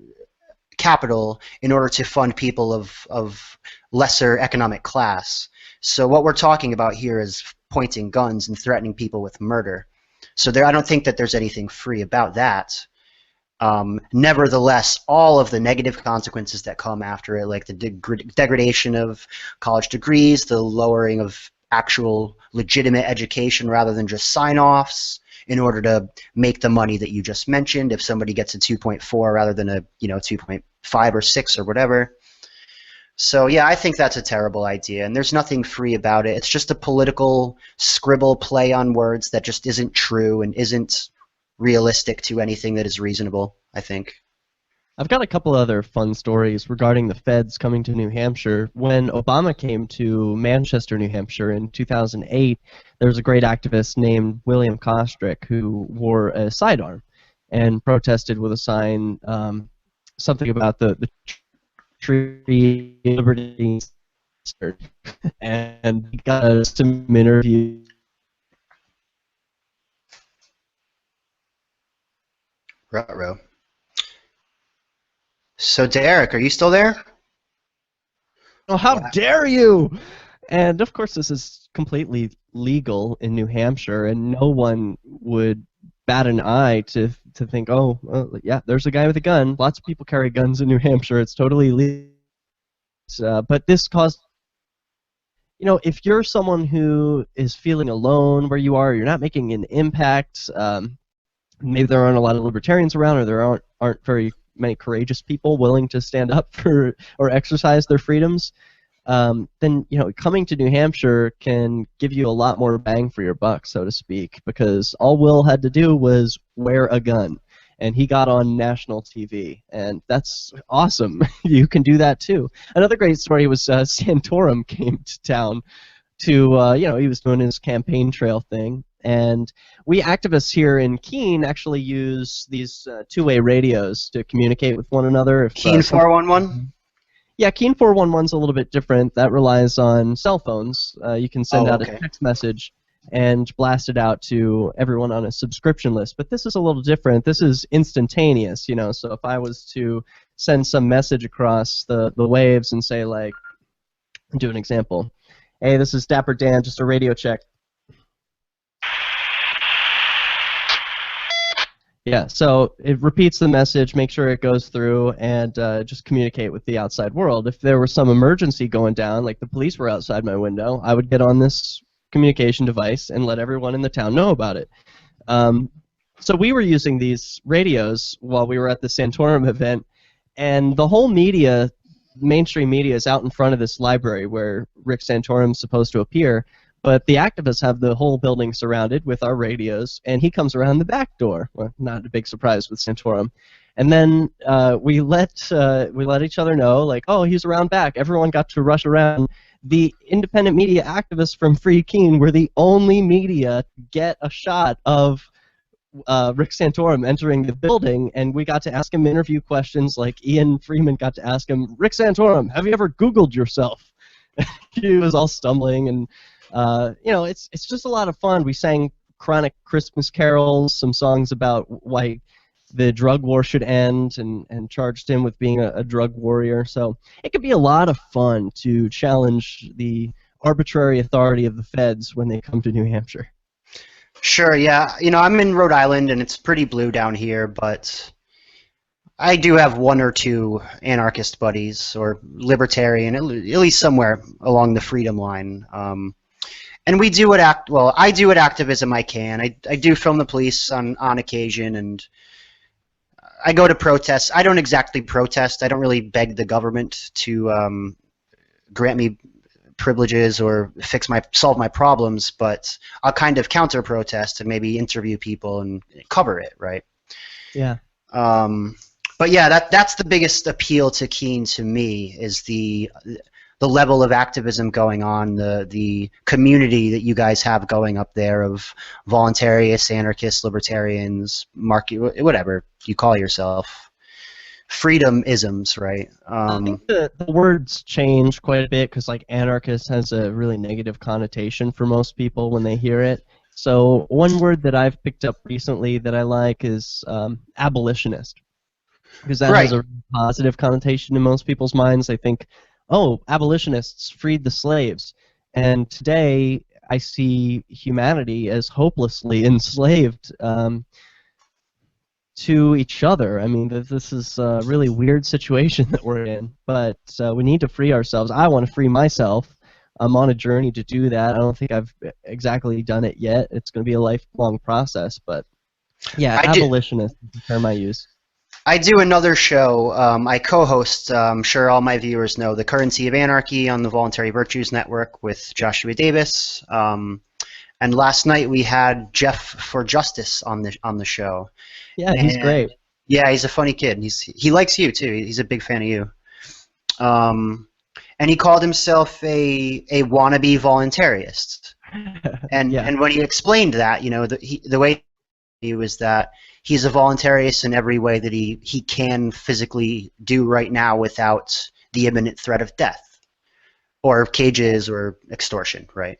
A: capital in order to fund people of lesser economic class. So what we're talking about here is pointing guns and threatening people with murder. So I don't think that there's anything free about that. Nevertheless, all of the negative consequences that come after it, like the degradation of college degrees, the lowering of actual legitimate education rather than just sign-offs in order to make the money that you just mentioned, if somebody gets a 2.4 rather than a 2.5 or 6 or whatever. So yeah, I think that's a terrible idea, and there's nothing free about it. It's just a political scribble play on words that just isn't true and isn't realistic to anything that is reasonable, I think.
B: I've got a couple other fun stories regarding the feds coming to New Hampshire. When Obama came to Manchester, New Hampshire in 2008, there was a great activist named William Kostrick who wore a sidearm and protested with a sign, something about the tree liberty, and he got some interviews.
A: Ruh-roh. So Derrick, are you still there?
B: Oh, how dare you! And of course this is completely legal in New Hampshire, and no one would bat an eye to think, oh, well, yeah, there's a guy with a gun. Lots of people carry guns in New Hampshire. It's totally legal. But this caused, if you're someone who is feeling alone where you are, you're not making an impact, maybe there aren't a lot of libertarians around, or there aren't very many courageous people willing to stand up for or exercise their freedoms, then coming to New Hampshire can give you a lot more bang for your buck, so to speak, because all Will had to do was wear a gun, and he got on national TV, and that's awesome. You can do that too. Another great story was Santorum came to town to, he was doing his campaign trail thing, and we activists here in Keene actually use these two-way radios to communicate with one another.
A: Keene 411?
B: Yeah, Keene 411's a little bit different. That relies on cell phones. You can send out a text message and blast it out to everyone on a subscription list. But this is a little different. This is instantaneous, So if I was to send some message across the waves and say, like, do an example. Hey, this is Dapper Dan, just a radio check. Yeah, so it repeats the message, make sure it goes through, and just communicate with the outside world. If there was some emergency going down, like the police were outside my window, I would get on this communication device and let everyone in the town know about it. So we were using these radios while we were at the Santorum event, and the whole media, mainstream media, is out in front of this library where Rick Santorum's supposed to appear. But the activists have the whole building surrounded with our radios, and he comes around the back door. Well, not a big surprise with Santorum. And then we let each other know, like, oh, he's around back. Everyone got to rush around. The independent media activists from Free Keene were the only media to get a shot of Rick Santorum entering the building, and we got to ask him interview questions. Like Ian Freeman got to ask him, Rick Santorum, have you ever Googled yourself? He was all stumbling, and it's just a lot of fun. We sang chronic Christmas carols, some songs about why the drug war should end, and charged him with being a drug warrior. So it could be a lot of fun to challenge the arbitrary authority of the feds when they come to New Hampshire.
A: Sure, yeah. I'm in Rhode Island, and it's pretty blue down here, but I do have one or two anarchist buddies, or libertarian, at least somewhere along the freedom line. And we do I do what activism I can. I do film the police on occasion, and I go to protests. I don't exactly protest. I don't really beg the government to grant me privileges or solve my problems, but I'll kind of counter-protest and maybe interview people and cover it, right?
B: Yeah.
A: But yeah, that's the biggest appeal to Keene to me, is the the level of activism going on, the community that you guys have going up there of voluntarists, anarchists, libertarians, whatever you call yourself, freedom-isms, right?
B: I think the words change quite a bit because like anarchist has a really negative connotation for most people when they hear it. So one word that I've picked up recently that I like is abolitionist, because that has a positive connotation in most people's minds. They think, oh, abolitionists freed the slaves. And today I see humanity as hopelessly enslaved to each other. I mean, this is a really weird situation that we're in, but we need to free ourselves. I want to free myself. I'm on a journey to do that. I don't think I've exactly done it yet. It's going to be a lifelong process, but yeah, abolitionist is the term I use.
A: I do another show. I co-host, I'm sure all my viewers know, The Currency of Anarchy on the Voluntary Virtues Network with Joshua Davis. And last night we had Jeff for Justice on the show.
B: Yeah, he's great.
A: Yeah, he's a funny kid. He likes you too. He's a big fan of you. And he called himself a wannabe voluntarist. And
B: yeah.
A: And when he explained that, you know, the way he was that he's a voluntarist in every way that he can physically do right now without the imminent threat of death or cages or extortion, right?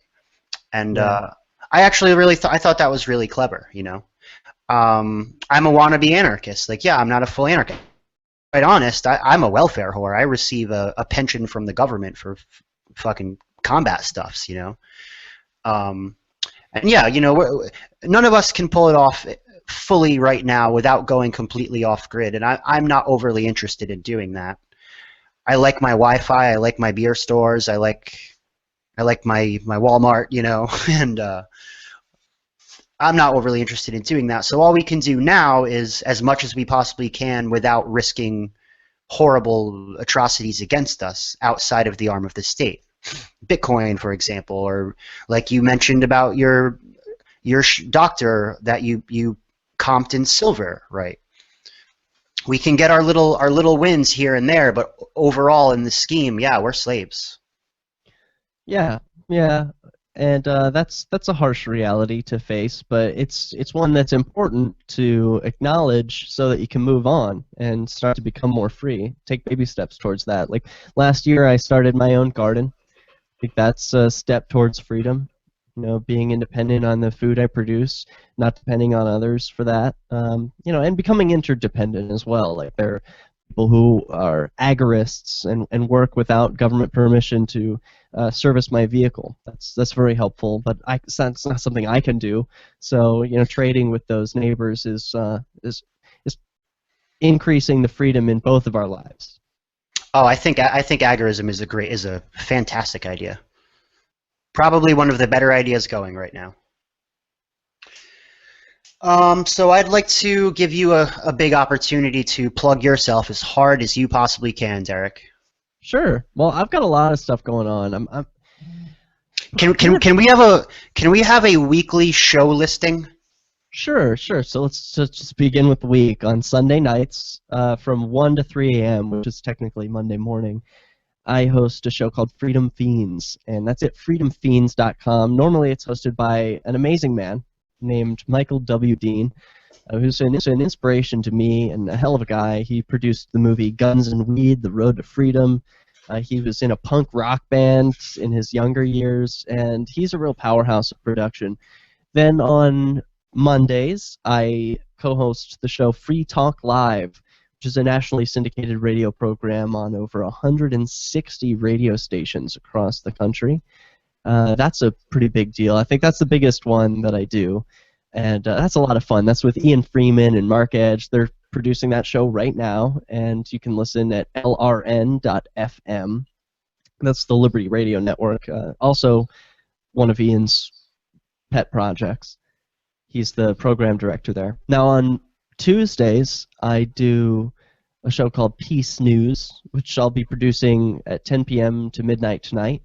A: And I actually really I thought that was really clever, you know. I'm a wannabe anarchist. Like, yeah, I'm not a full anarchist. Quite honest, I'm a welfare whore. I receive a pension from the government for fucking combat stuffs, you know. And yeah, you know, none of us can pull it off fully right now without going completely off grid, and I'm not overly interested in doing that. I like my Wi-Fi. I like my beer stores. I like my Walmart, you know, and I'm not overly interested in doing that. So all we can do now is as much as we possibly can without risking horrible atrocities against us outside of the arm of the state. Bitcoin, for example, or like you mentioned about your doctor that you comped in silver, right? We can get our little wins here and there, but overall in the scheme, yeah, we're slaves.
B: Yeah, and that's a harsh reality to face, but it's one that's important to acknowledge so that you can move on and start to become more free. Take baby steps towards that. Like last year, I started my own garden. I think that's a step towards freedom. You know, being independent on the food I produce, not depending on others for that. You know, and becoming interdependent as well. Like there are people who are agorists and work without government permission to service my vehicle. That's very helpful, but it's not something I can do. So you know, trading with those neighbors is increasing the freedom in both of our lives.
A: Oh, I think agorism is a fantastic idea. Probably one of the better ideas going right now. So I'd like to give you a big opportunity to plug yourself as hard as you possibly can, Derrick.
B: Sure. Well, I've got a lot of stuff going on.
A: Can we have a weekly show listing?
B: Sure. So let's just begin with the week. On Sunday nights, from 1 to 3 a.m., which is technically Monday morning, I host a show called Freedom Fiends, and that's at freedomfiends.com. Normally it's hosted by an amazing man named Michael W. Dean, who's an inspiration to me and a hell of a guy. He produced the movie Guns and Weed, The Road to Freedom. He was in a punk rock band in his younger years, and he's a real powerhouse of production. Then on Mondays, I co-host the show Free Talk Live, which is a nationally syndicated radio program on over 160 radio stations across the country. That's a pretty big deal. I think that's the biggest one that I do, and that's a lot of fun. That's with Ian Freeman and Mark Edge. They're producing that show right now, and you can listen at lrn.fm. That's the Liberty Radio Network, also one of Ian's pet projects. He's the program director there. Now on Tuesdays, I do a show called Peace News, which I'll be producing at 10 p.m. to midnight tonight.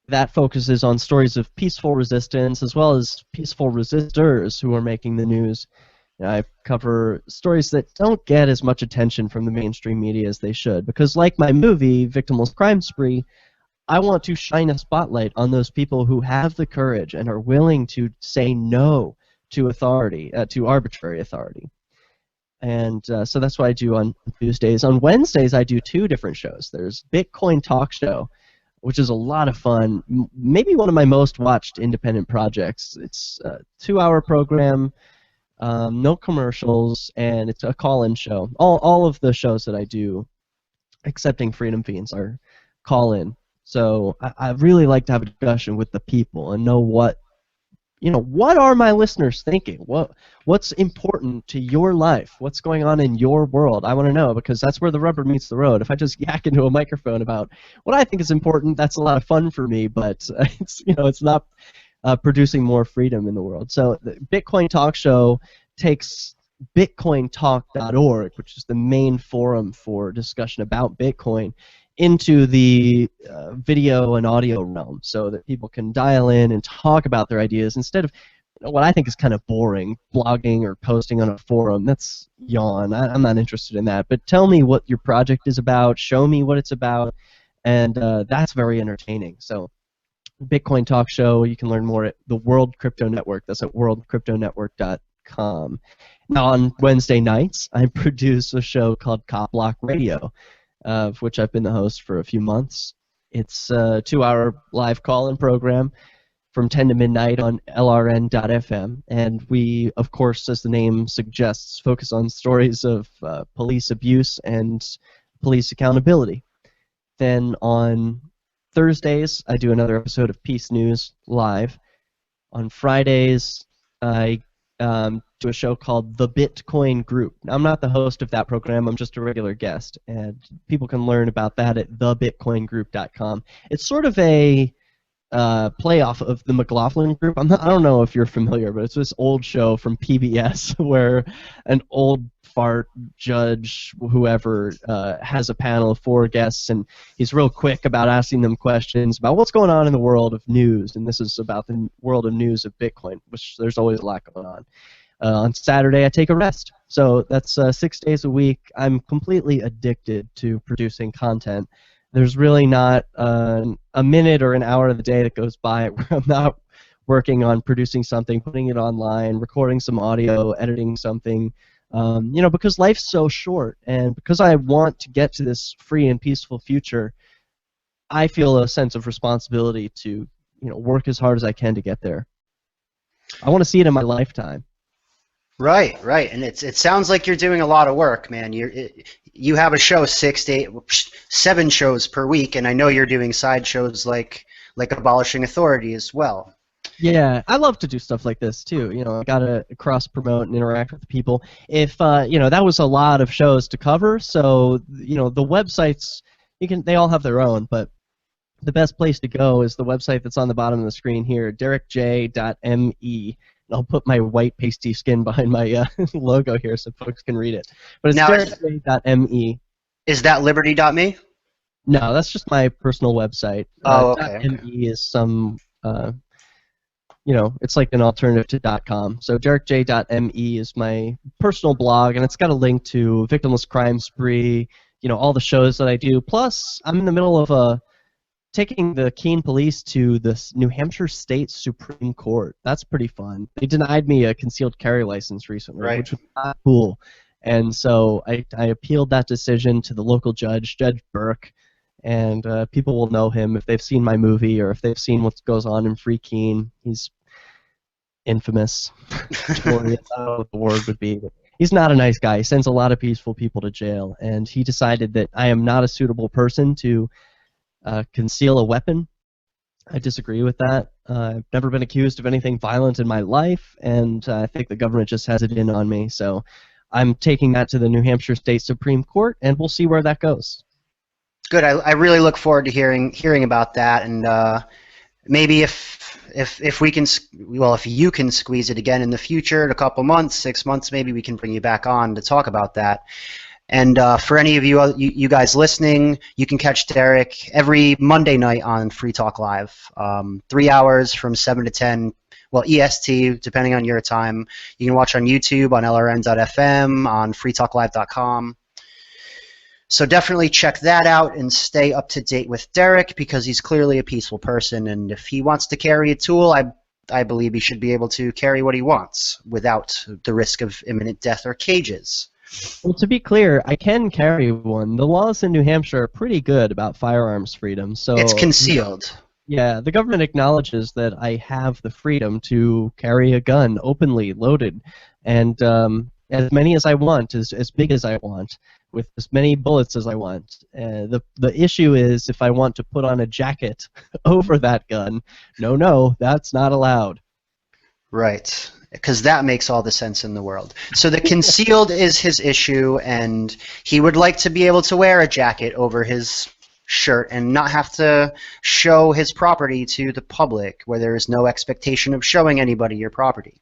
B: That focuses on stories of peaceful resistance as well as peaceful resistors who are making the news. I cover stories that don't get as much attention from the mainstream media as they should, because like my movie, Victimless Crime Spree, I want to shine a spotlight on those people who have the courage and are willing to say no to authority, to arbitrary authority. And so that's what I do on Tuesdays. On Wednesdays, I do 2 different shows. There's Bitcoin Talk Show, which is a lot of fun, maybe one of my most watched independent projects. It's a 2-hour program, no commercials, and it's a call-in show. All of the shows that I do, excepting Freedom Fiends, are call-in. So I really like to have a discussion with the people and know what are my listeners thinking? What's important to your life? What's going on in your world? I want to know, because that's where the rubber meets the road. If I just yak into a microphone about what I think is important, that's a lot of fun for me, but it's not producing more freedom in the world. So the Bitcoin Talk Show takes bitcointalk.org, which is the main forum for discussion about Bitcoin, into the video and audio realm, so that people can dial in and talk about their ideas instead of what I think is kind of boring, blogging or posting on a forum. That's yawn. I'm not interested in that. But tell me what your project is about, show me what it's about, and that's very entertaining. So Bitcoin Talk Show, you can learn more at the World Crypto Network. That's at worldcryptonetwork.com. Now on Wednesday nights, I produce a show called Cop Block Radio, of which I've been the host for a few months. It's a 2-hour live call-in program from 10 to midnight on LRN.FM, and we, of course, as the name suggests, focus on stories of police abuse and police accountability. Then on Thursdays, I do another episode of Peace News live. On Fridays, I to a show called The Bitcoin Group. Now, I'm not the host of that program, I'm just a regular guest, and people can learn about that at thebitcoingroup.com. It's sort of a playoff of the McLaughlin Group. I don't know if you're familiar, but it's this old show from PBS where an old fart judge, whoever, has a panel of 4 guests, and he's real quick about asking them questions about what's going on in the world of news, and this is about the world of news of Bitcoin, which there's always a lot going on. On Saturday, I take a rest. So that's 6 days a week. I'm completely addicted to producing content. There's really not a minute or an hour of the day that goes by where I'm not working on producing something, putting it online, recording some audio, editing something, because life's so short. And because I want to get to this free and peaceful future, I feel a sense of responsibility to work as hard as I can to get there. I want to see it in my lifetime.
A: Right, and it sounds like you're doing a lot of work, man. You have a show 6 to 8, 7 shows per week, and I know you're doing side shows like Abolishing Authority as well.
B: Yeah, I love to do stuff like this too. I gotta cross promote and interact with people. If that was a lot of shows to cover, so the websites they all have their own, but the best place to go is the website that's on the bottom of the screen here, derrickj.me. I'll put my white pasty skin behind my logo here so folks can read it. But it's derrickj.me.
A: Is that liberty.me?
B: No, that's just my personal website.
A: Okay.
B: .me is some, it's like an alternative to .com. So derrickj.me is my personal blog, and it's got a link to Victimless Crime Spree, all the shows that I do. Plus, I'm in the middle of taking the Keene Police to the New Hampshire State Supreme Court. That's pretty fun. They denied me a concealed carry license recently, which was not cool. And so I appealed that decision to the local judge, Judge Burke, and people will know him if they've seen my movie or if they've seen what goes on in Free Keene. He's infamous. Notorious. I don't know what the word would be. But he's not a nice guy. He sends a lot of peaceful people to jail, and he decided that I am not a suitable person to conceal a weapon. I disagree with that. I've never been accused of anything violent in my life, and I think the government just has it in on me. So I'm taking that to the New Hampshire State Supreme Court, and we'll see where that goes.
A: Good. I really look forward to hearing about that, and maybe if we can, if you can squeeze it again in the future, in a couple months, 6 months, maybe we can bring you back on to talk about that. And for any of you guys listening, you can catch Derrick every Monday night on Free Talk Live, 3 hours from 7 to 10 well, EST, depending on your time. You can watch on YouTube, on LRN.FM, on freetalklive.com. So definitely check that out and stay up to date with Derrick, because he's clearly a peaceful person, and if he wants to carry a tool, I believe he should be able to carry what he wants without the risk of imminent death or cages.
B: Well, to be clear, I can carry one. The laws in New Hampshire are pretty good about firearms freedom. So
A: It's concealed.
B: yeah, the government acknowledges that I have the freedom to carry a gun openly loaded, and as many as I want, as big as I want, with as many bullets as I want. The issue is if I want to put on a jacket over that gun, no, that's not allowed.
A: Right, because that makes all the sense in the world. So the concealed is his issue, and he would like to be able to wear a jacket over his shirt and not have to show his property to the public, where there is no expectation of showing anybody your property.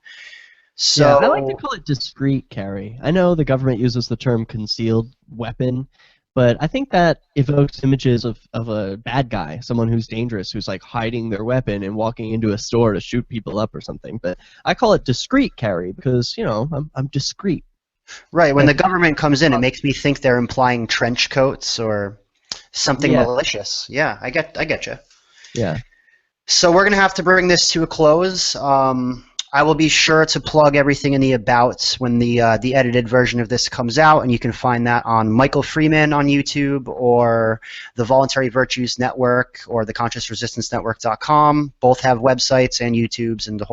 A: So
B: yeah, I like to call it discreet carry. I know the government uses the term concealed weapon, but I think that evokes images of a bad guy, someone who's dangerous, who's like hiding their weapon and walking into a store to shoot people up or something. But I call it discreet carry because, you know, I'm discreet.
A: Right, when the government comes in, it makes me think they're implying trench coats or something malicious. Yeah, I get you.
B: Yeah.
A: So we're gonna have to bring this to a close. I will be sure to plug everything in the about when the edited version of this comes out, and you can find that on Michael Freeman on YouTube or the Voluntary Virtues Network or the ConsciousResistanceNetwork.com. Both have websites and YouTubes and the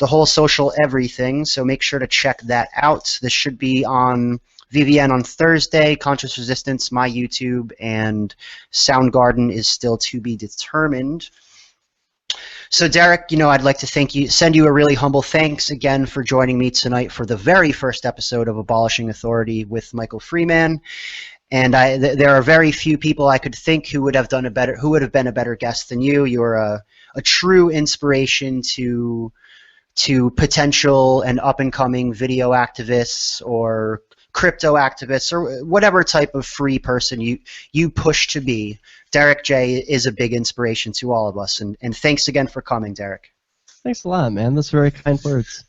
A: whole social everything. So make sure to check that out. This should be on VVN on Thursday, Conscious Resistance, my YouTube, and Soundgarden is still to be determined. So Derrick, you know, I'd like to send you a really humble thanks again for joining me tonight for the very first episode of Abolishing Authority with Michael Freeman. And there are very few people I could think who would have been a better guest than you. You're a true inspiration to potential and up-and-coming video activists or crypto activists or whatever type of free person you push to be. Derrick J is a big inspiration to all of us, and thanks again for coming, Derrick.
B: Thanks a lot, man. That's very kind words.